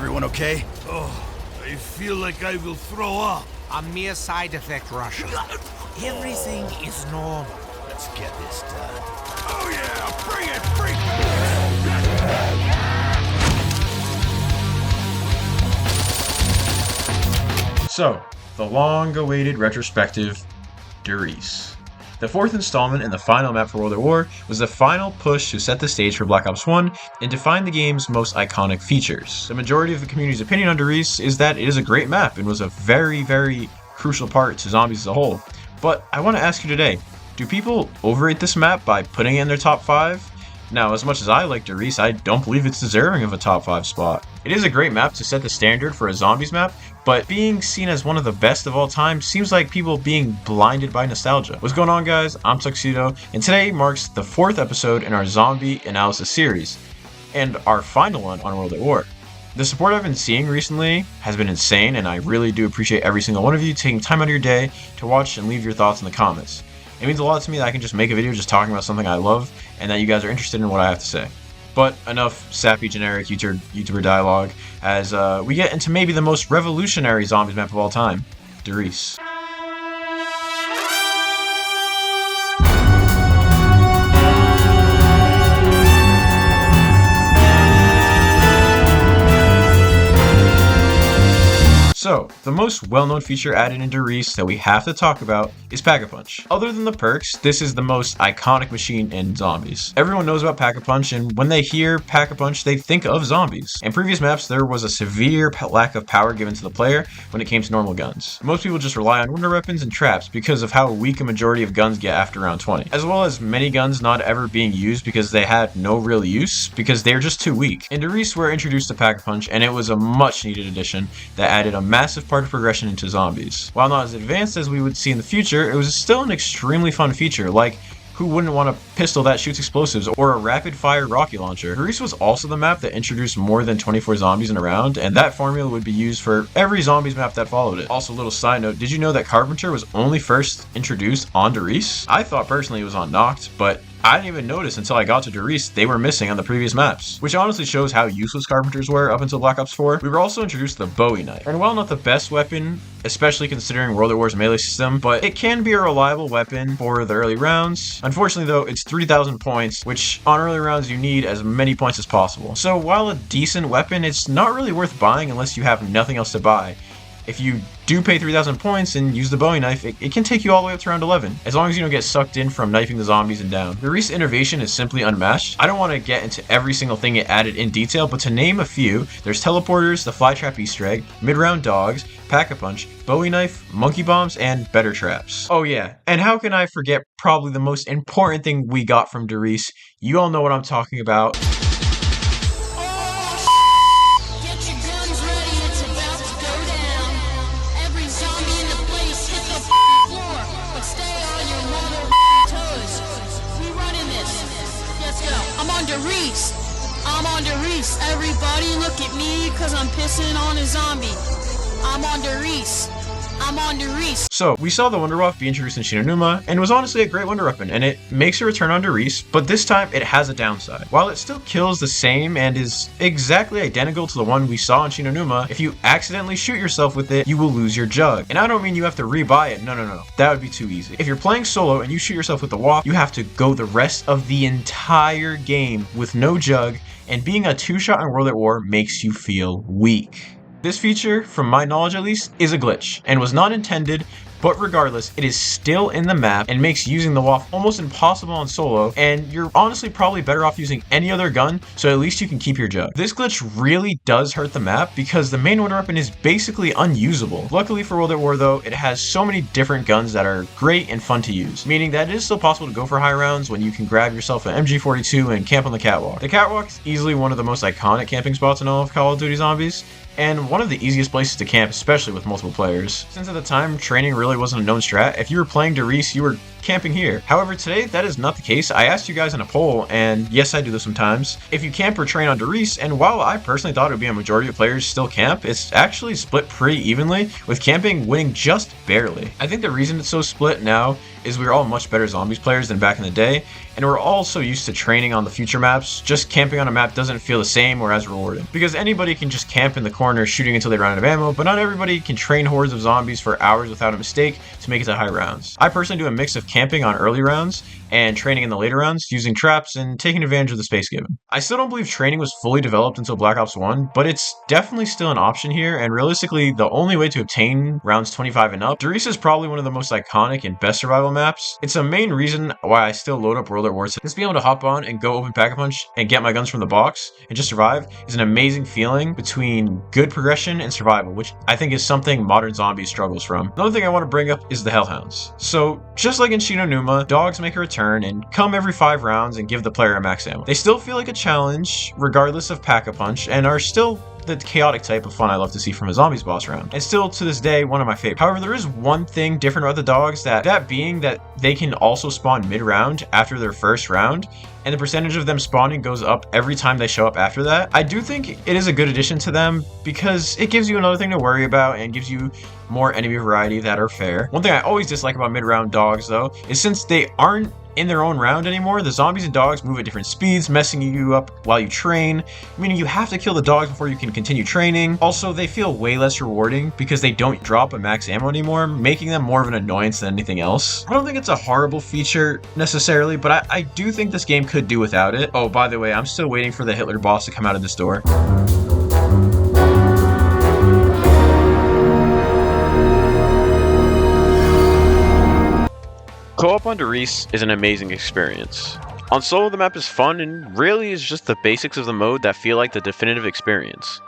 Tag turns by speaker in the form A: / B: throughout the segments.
A: everyone okay?
B: Oh, I feel like I will throw up.
C: A mere side effect, Russia. Everything is normal.
A: Let's get this done.
B: Oh yeah, bring it, freak!
D: So, the long-awaited retrospective, Riese. The fourth installment and the final map for World at War was the final push to set the stage for Black Ops 1 and define the game's most iconic features. The majority of the community's opinion on Riese is that it is a great map and was a very, very crucial part to zombies as a whole. But I want to ask you today, do people overrate this map by putting it in their top 5? Now, as much as I like Riese, I don't believe it's deserving of a top 5 spot. It is a great map to set the standard for a zombies map, but being seen as one of the best of all time seems like people being blinded by nostalgia. What's going on, guys? I'm Tuxedo, and today marks the 4th episode in our zombie analysis series, and our final one on World at War. The support I've been seeing recently has been insane, and I really do appreciate every single one of you taking time out of your day to watch and leave your thoughts in the comments. It means a lot to me that I can just make a video just talking about something I love, and that you guys are interested in what I have to say. But enough sappy generic YouTuber dialogue, as we get into maybe the most revolutionary zombies map of all time, Riese. So, the most well-known feature added into Riese that we have to talk about is PackAPunch. Other than the perks, this is the most iconic machine in zombies. Everyone knows about PackAPunch, and when they hear PackAPunch, they think of zombies. In previous maps, there was a severe lack of power given to the player when it came to normal guns. Most people just rely on winter weapons and traps because of how weak a majority of guns get after round 20, as well as many guns not ever being used because they had no real use because they're just too weak. In Riese, we're introduced to PackAPunch, and it was a much needed addition that added a massive part of progression into zombies. While not as advanced as we would see in the future, it was still an extremely fun feature, like who wouldn't want a pistol that shoots explosives or a rapid-fire rocket launcher? Riese was also the map that introduced more than 24 zombies in a round, and that formula would be used for every zombies map that followed it. Also, a little side note, did you know that Carpenter was only first introduced onto Riese? I thought personally it was on Noct, but I didn't even notice until I got to Riese they were missing on the previous maps, which honestly shows how useless Carpenters were up until Black Ops 4. We were also introduced to the Bowie knife, and while not the best weapon, especially considering World at War's melee system, but it can be a reliable weapon for the early rounds. Unfortunately though, it's 3,000 points, which on early rounds you need as many points as possible. So while a decent weapon, it's not really worth buying unless you have nothing else to buy. If you do pay 3,000 points and use the Bowie knife, it can take you all the way up to round 11, as long as you don't get sucked in from knifing the zombies and down. The Riese innovation is simply unmatched. I don't want to get into every single thing it added in detail, but to name a few, there's teleporters, the flytrap Easter egg, mid-round dogs, PackAPunch, Bowie knife, monkey bombs, and better traps. Oh yeah, and how can I forget probably the most important thing we got from Riese? You all know what I'm talking about.
E: I'm on Riese. Everybody look at me cause I'm pissing on a zombie. I'm on Riese. I'm on Riese.
D: So, we saw the Wunderwaffe be introduced in Shinonuma, and it was honestly a great wonder weapon, and it makes a return on Riese, but this time it has a downside. While it still kills the same and is exactly identical to the one we saw in Shinonuma, if you accidentally shoot yourself with it, you will lose your jug. And I don't mean you have to rebuy it, no. That would be too easy. If you're playing solo and you shoot yourself with the Waff, you have to go the rest of the entire game with no jug, and being a 2-shot in World at War makes you feel weak. This feature, from my knowledge at least, is a glitch, and was not intended, but regardless, it is still in the map and makes using the Waff almost impossible on solo, and you're honestly probably better off using any other gun, so at least you can keep your jug. This glitch really does hurt the map because the main wonder weapon is basically unusable. Luckily for World at War though, it has so many different guns that are great and fun to use, meaning that it is still possible to go for high rounds when you can grab yourself an MG42 and camp on the catwalk. The catwalk is easily one of the most iconic camping spots in all of Call of Duty Zombies, and one of the easiest places to camp, especially with multiple players. Since at the time, training really wasn't a known strat, if you were playing Riese, you were camping here. However, today, that is not the case. I asked you guys in a poll, and yes, I do this sometimes, if you camp or train on Riese, and while I personally thought it would be a majority of players still camp, it's actually split pretty evenly, with camping winning just barely. I think the reason it's so split now is we're all much better zombies players than back in the day, and we're all so used to training on the future maps, just camping on a map doesn't feel the same or as rewarding. Because anybody can just camp in the corner shooting until they run out of ammo, but not everybody can train hordes of zombies for hours without a mistake to make it to high rounds. I personally do a mix of camping on early rounds and training in the later rounds, using traps and taking advantage of the space given. I still don't believe training was fully developed until Black Ops 1, but it's definitely still an option here, and realistically the only way to obtain rounds 25 and up. Riese is probably one of the most iconic and best survival maps. It's a main reason why I still load up World at War. Just being able to hop on and go open PackAPunch and get my guns from the box and just survive is an amazing feeling between good progression and survival, which I think is something modern zombies struggles from. Another thing I want to bring up is the Hellhounds. So just like in Shinonuma, dogs make a return and come every 5 rounds and give the player a max ammo. They still feel like a challenge regardless of PackAPunch and are still the chaotic type of fun I love to see from a zombies boss round, and still to this day one of my favorites. However, there is one thing different about the dogs, that being that they can also spawn mid-round after their first round, and the percentage of them spawning goes up every time they show up after that. I do think it is a good addition to them because it gives you another thing to worry about and gives you more enemy variety that are fair. One thing I always dislike about mid-round dogs though is since they aren't in their own round anymore, the zombies and dogs move at different speeds, messing you up while you train, meaning you have to kill the dogs before you can continue training. Also, they feel way less rewarding because they don't drop a max ammo anymore, making them more of an annoyance than anything else. I don't think it's a horrible feature necessarily, but I do think this game could do without it. Oh, by the way, I'm still waiting for the Hitler boss to come out of this door. Co-op on Riese is an amazing experience. On solo, the map is fun and really is just the basics of the mode that feel like the definitive experience.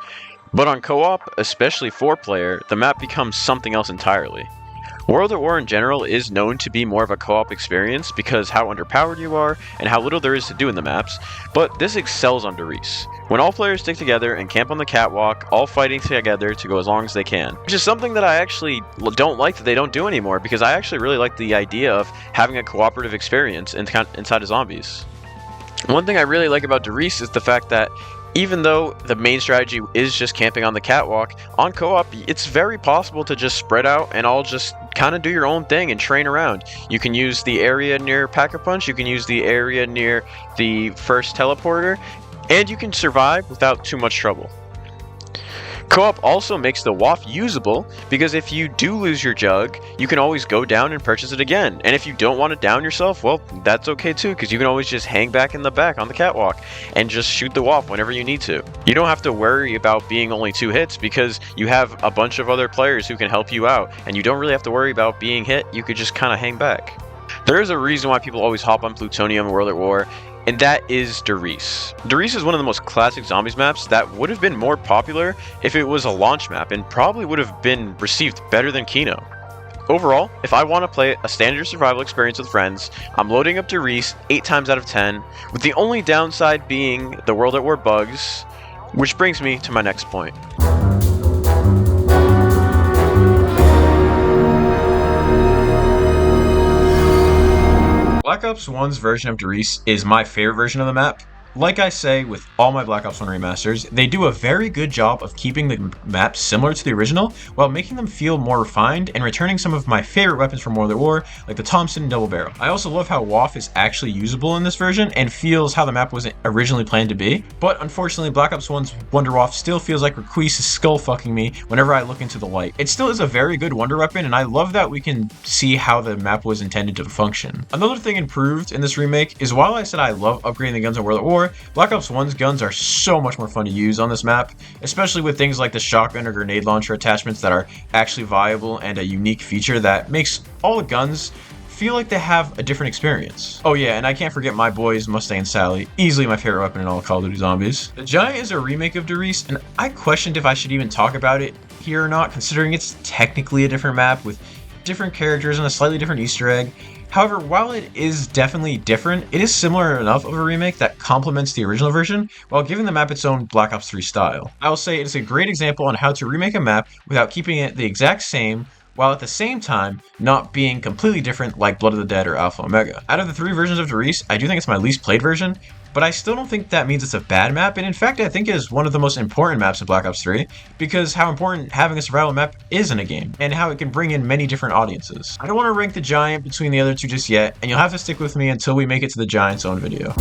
D: But on co-op, especially 4-player, the map becomes something else entirely. World at War in general is known to be more of a co-op experience because how underpowered you are and how little there is to do in the maps, but this excels on Riese. When all players stick together and camp on the catwalk, all fighting together to go as long as they can. Which is something that I actually don't like that they don't do anymore, because I actually really like the idea of having a cooperative experience inside of zombies. One thing I really like about Riese is the fact that even though the main strategy is just camping on the catwalk, on co-op it's very possible to just spread out and all just kind of do your own thing and train around. You can use the area near PackAPunch, you can use the area near the first teleporter, and you can survive without too much trouble. Co-op also makes the WAF usable because if you do lose your jug, you can always go down and purchase it again. And if you don't want to down yourself, well, that's okay too, because you can always just hang back in the back on the catwalk and just shoot the WAF whenever you need to. You don't have to worry about being only 2 hits because you have a bunch of other players who can help you out, and you don't really have to worry about being hit. You could just kind of hang back. There is a reason why people always hop on Plutonium in World at War, and that is Riese. Riese is one of the most classic zombies maps that would have been more popular if it was a launch map and probably would have been received better than Kino. Overall, if I want to play a standard survival experience with friends, I'm loading up Riese 8 times out of 10, with the only downside being the World at War bugs, which brings me to my next point. Black Ops 1's version of Riese is my favorite version of the map. Like I say with all my Black Ops 1 remasters, they do a very good job of keeping the map similar to the original while making them feel more refined and returning some of my favorite weapons from World at War, like the Thompson and Double Barrel. I also love how WAF is actually usable in this version and feels how the map was originally planned to be, but unfortunately Black Ops 1's Wonder WAF still feels like Reese is skull fucking me whenever I look into the light. It still is a very good wonder weapon, and I love that we can see how the map was intended to function. Another thing improved in this remake is while I said I love upgrading the guns in World at War, Black Ops 1's guns are so much more fun to use on this map, especially with things like the shotgun or grenade launcher attachments that are actually viable and a unique feature that makes all the guns feel like they have a different experience. Oh yeah, and I can't forget my boys, Mustang and Sally, easily my favorite weapon in all Call of Duty Zombies. The Giant is a remake of Riese, and I questioned if I should even talk about it here or not, considering it's technically a different map with different characters and a slightly different Easter egg. However, while it is definitely different, it is similar enough of a remake that complements the original version while giving the map its own Black Ops 3 style. I will say it is a great example on how to remake a map without keeping it the exact same, while at the same time not being completely different like Blood of the Dead or Alpha Omega. Out of the 3 versions of Riese, I do think it's my least played version, but I still don't think that means it's a bad map, and in fact I think it is one of the most important maps in Black Ops 3, because how important having a survival map is in a game, and how it can bring in many different audiences. I don't want to rank the Giant between the other two just yet, and you'll have to stick with me until we make it to the Giant's own video.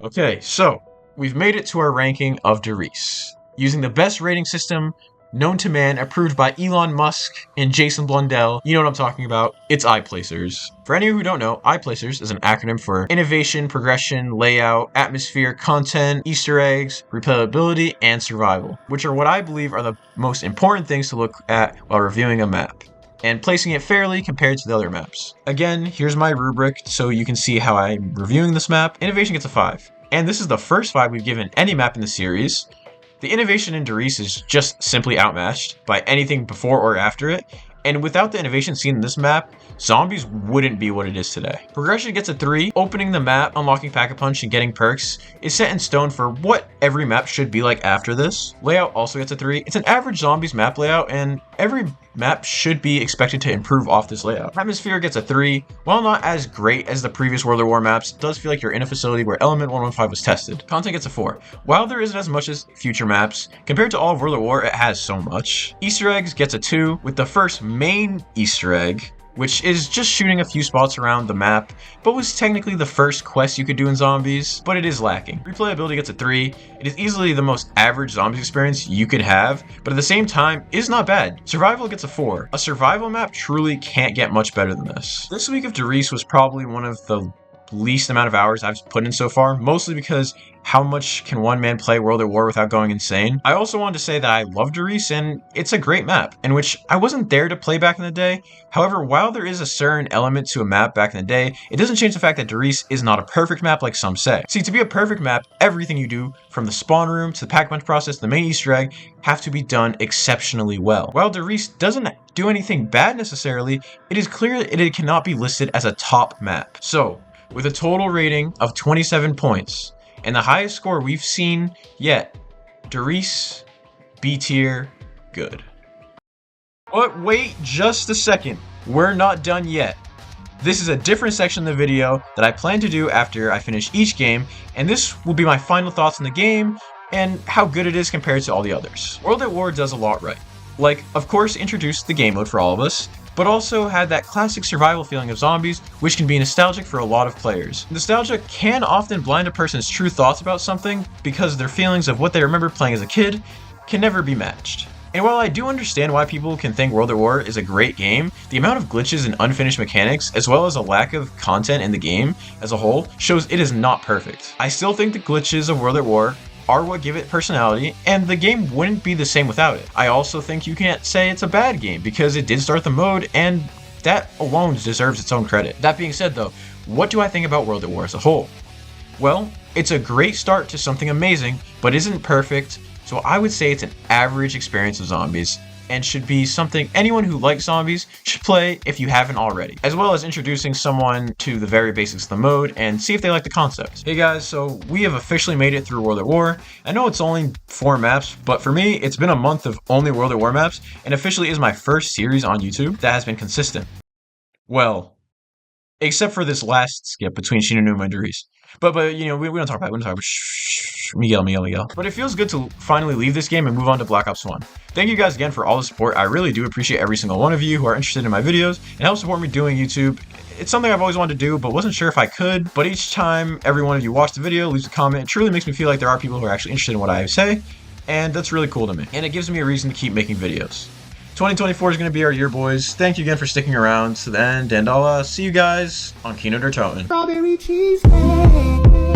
D: Okay, so we've made it to our ranking of Riese, using the best rating system known to man, approved by Elon Musk and Jason Blundell. You know what I'm talking about. It's iPlacers. For any of you who don't know, iPlacers is an acronym for Innovation, Progression, Layout, Atmosphere, Content, Easter eggs, Replayability, and Survival, which are what I believe are the most important things to look at while reviewing a map, and placing it fairly compared to the other maps. Again, here's my rubric so you can see how I'm reviewing this map. Innovation gets a 5. And this is the first 5 we've given any map in the series. The innovation in Riese is just simply outmatched by anything before or after it, and without the innovation seen in this map, Zombies wouldn't be what it is today. Progression gets a 3. Opening the map, unlocking PackAPunch, and getting perks is set in stone for what every map should be like after this. Layout also gets a 3. It's an average Zombies map layout, and every map should be expected to improve off this layout. Atmosphere gets a 3. While not as great as the previous World at War maps, it does feel like you're in a facility where Element 115 was tested. Content gets a 4. While there isn't as much as future maps, compared to all of World at War, it has so much. Easter eggs gets a 2, with the first main Easter egg, which is just shooting a few spots around the map, but was technically the first quest you could do in Zombies, but it is lacking. Replayability gets a 3. It is easily the most average Zombies experience you could have, but at the same time, is not bad. Survival gets a 4. A survival map truly can't get much better than this. This week of Riese was probably one of the least amount of hours I've put in so far, mostly because how much can one man play World at War without going insane? I also wanted to say that I loved Riese, and it's a great map, in which I wasn't there to play back in the day. However, while there is a certain element to a map back in the day, it doesn't change the fact that Riese is not a perfect map like some say. See, to be a perfect map, everything you do, from the spawn room to the PackAPunch process to the main Easter egg, have to be done exceptionally well. While Riese doesn't do anything bad necessarily, it is clear that it cannot be listed as a top map. So, with a total rating of 27 points, and the highest score we've seen yet, Riese, B tier, good. But wait just a second, we're not done yet. This is a different section of the video that I plan to do after I finish each game, and this will be my final thoughts on the game, and how good it is compared to all the others. World at War does a lot right. Like, of course, introduced the game mode for all of us, but also had that classic survival feeling of Zombies, which can be nostalgic for a lot of players. Nostalgia can often blind a person's true thoughts about something because their feelings of what they remember playing as a kid can never be matched. And while I do understand why people can think World at War is a great game, the amount of glitches and unfinished mechanics, as well as a lack of content in the game as a whole, shows it is not perfect. I still think the glitches of World at War are what give it personality, and the game wouldn't be the same without it. I also think you can't say it's a bad game, because it did start the mode, and that alone deserves its own credit. That being said though, what do I think about World at War as a whole? Well, it's a great start to something amazing, but isn't perfect, so I would say it's an average experience of Zombies, and should be something anyone who likes Zombies should play if you haven't already, as well as introducing someone to the very basics of the mode and see if they like the concept. Hey guys, so we have officially made it through World at War. I know it's only 4 maps, but for me, it's been a month of only World at War maps, and officially is my first series on YouTube that has been consistent. Well, except for this last skip between Shinonuma and Riese. But you know, we don't talk about it. We don't talk about Miguel. But it feels good to finally leave this game and move on to Black Ops 1. Thank you guys again for all the support. I really do appreciate every single one of you who are interested in my videos and help support me doing YouTube. It's something I've always wanted to do, but wasn't sure if I could. But each time every one of you watch the video, leaves a comment, it truly makes me feel like there are people who are actually interested in what I say, and that's really cool to me. And it gives me a reason to keep making videos. 2024 is going to be our year, boys. Thank you again for sticking around to the end, and I'll see you guys on Kino der Toten.
F: Strawberry cheesecake.